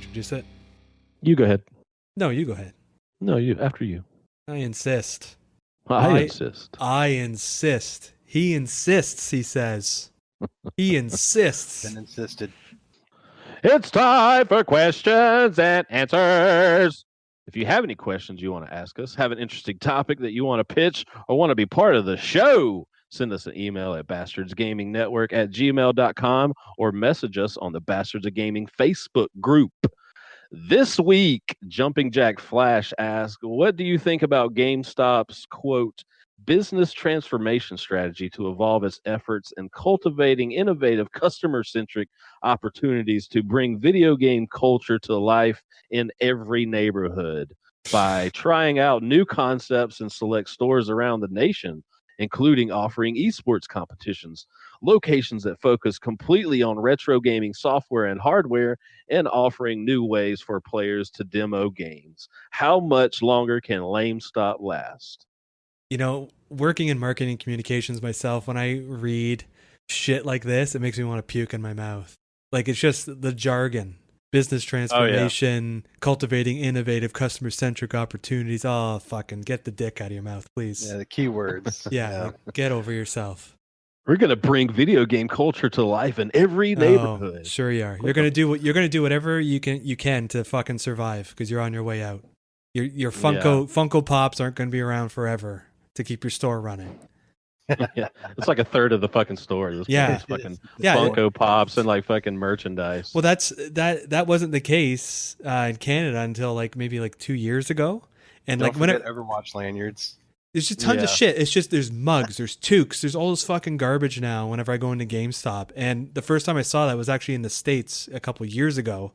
introduce it? You go ahead. No, you go ahead. No, you after you. I insist. I insist. I insist. He insists, he says. He insists. Been insisted. It's time for questions and answers. If you have any questions you want to ask us, have an interesting topic that you want to pitch, or want to be part of the show, send us an email at bastardsgamingnetwork@gmail.com or message us on the Bastards of Gaming Facebook group. This week, Jumping Jack Flash asked, what do you think about GameStop's, quote, business transformation strategy to evolve its efforts in cultivating innovative customer-centric opportunities to bring video game culture to life in every neighborhood by trying out new concepts in select stores around the nation, including offering esports competitions, locations that focus completely on retro gaming software and hardware, and offering new ways for players to demo games. How much longer can Gamestop last? You know, working in marketing communications myself, when I read shit like this, it makes me want to puke in my mouth. Like, it's just the jargon. Business transformation, cultivating innovative customer-centric opportunities. Oh, fucking get the dick out of your mouth, please. Yeah, the keywords. Yeah, like, get over yourself. We're gonna bring video game culture to life in every neighborhood. Oh, sure you are. You're gonna do whatever you can to fucking survive, because you're on your way out. Your Funko Pops aren't gonna be around forever to keep your store running. Yeah, it's like a third of the fucking store. Fucking Funko Pops and like fucking merchandise. Well, that wasn't the case in Canada until maybe 2 years ago. And Don't forget Overwatch lanyards. There's just tons of shit. It's just there's mugs, there's toques, there's all this fucking garbage now. Whenever I go into GameStop, and the first time I saw that was actually in the States a couple of years ago,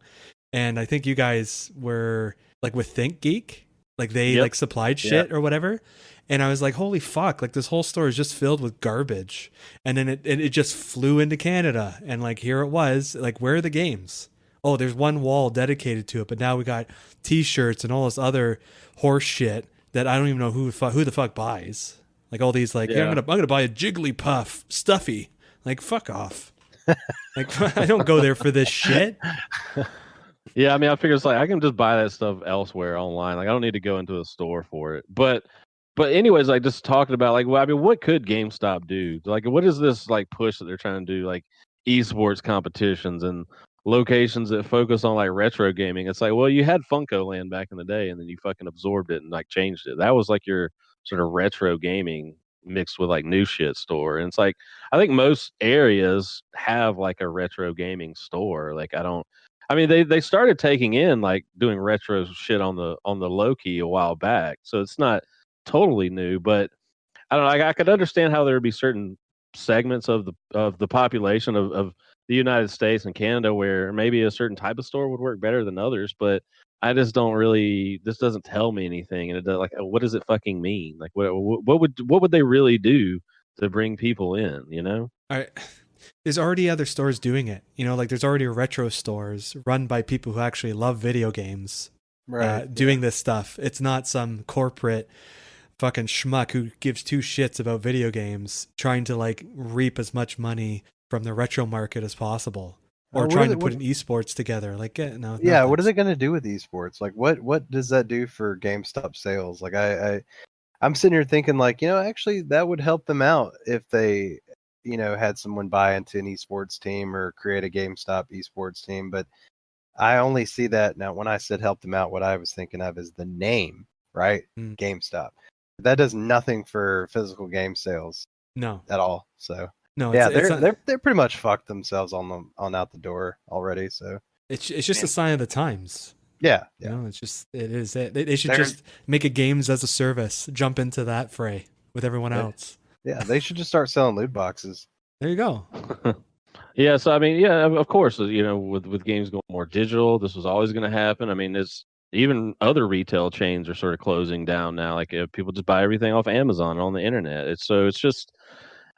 and I think you guys were with ThinkGeek, they supplied shit or whatever. And I was like, holy fuck, this whole store is just filled with garbage. And then it just flew into Canada. And here it was, where are the games? Oh, there's one wall dedicated to it. But now we got t-shirts and all this other horse shit that I don't even know who the fuck buys. All these I'm gonna buy a Jigglypuff stuffy. Fuck off. I don't go there for this shit. Yeah, I mean, I figure it's I can just buy that stuff elsewhere online. I don't need to go into a store for it. But anyways, just talking about what could GameStop do? What is this push that they're trying to do? Esports competitions and locations that focus on retro gaming. It's well, you had Funko Land back in the day, and then you fucking absorbed it and changed it. That was your sort of retro gaming mixed with new shit store. And it's I think most areas have a retro gaming store. They started taking in doing retro shit on the low key a while back, so it's not totally new, but I don't know. I could understand how there would be certain segments of the population of the United States and Canada where maybe a certain type of store would work better than others, but I just don't really. This doesn't tell me anything, and it does, what does it fucking mean? What would they really do to bring people in? You know, there's already other stores doing it. There's already retro stores run by people who actually love video games, doing this stuff. It's not some corporate fucking schmuck who gives two shits about video games trying to reap as much money from the retro market as possible, or trying to put an esports together. What is it going to do with esports? What does that do for GameStop sales? I'm sitting here thinking actually that would help them out if they had someone buy into an esports team or create a GameStop esports team. But I only see that now. When I said help them out, what I was thinking of is the name, right? GameStop. That does nothing for physical game sales. No, at all. So no, they're pretty much fucked themselves on out the door already. So it's just a sign of the times. Yeah. It's just they should just make a games as a service. Jump into that fray with everyone else. Yeah, they should just start selling loot boxes. There you go. Yeah, so of course, with games going more digital, this was always going to happen. It's even other retail chains are sort of closing down now. People just buy everything off Amazon on the internet. It's just,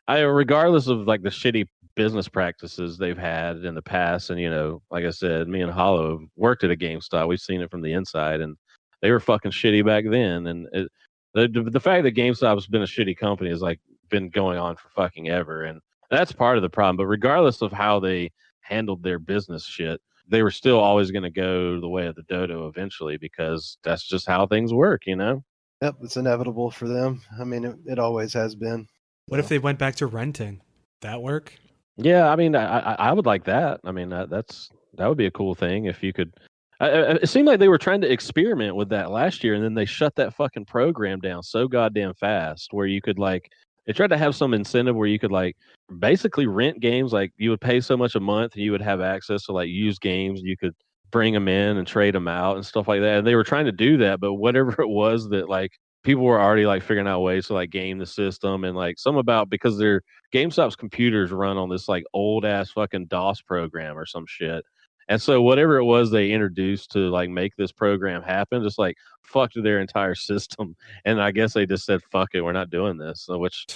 regardless of the shitty business practices they've had in the past, and like I said, me and Hollow have worked at a GameStop. We've seen it from the inside, and they were fucking shitty back then. And the fact that GameStop's been a shitty company has been going on for fucking ever, and that's part of the problem. But regardless of how they handled their business shit, they were still always going to go the way of the dodo eventually because that's just how things work, you know? Yep, it's inevitable for them. I mean, it always has been. What if they went back to renting? That work? Yeah, I mean, I would like that. I mean, that would be a cool thing if you could. It seemed like they were trying to experiment with that last year, and then they shut that fucking program down so goddamn fast. Where you could like, they tried to have some incentive where you could like basically rent games. Like you would pay so much a month, and you would have access to like used games. You could bring them in and trade them out and stuff like that. And they were trying to do that, but whatever it was that like people were already like figuring out ways to like game the system and like some about because they're GameStop's computers run on this like old ass fucking DOS program or some shit. And so whatever it was they introduced to like make this program happen, just like fucked their entire system. And I guess they just said, fuck it, we're not doing this. So which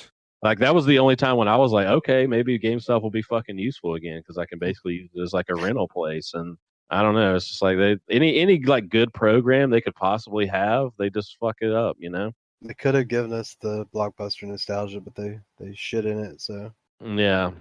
like that was the only time when I was like, okay, maybe GameStop will be fucking useful again because I can basically use it as like a rental place. And I don't know, it's just like they any like good program they could possibly have, they just fuck it up, you know? They could have given us the Blockbuster nostalgia, but they shit in it. So Yeah,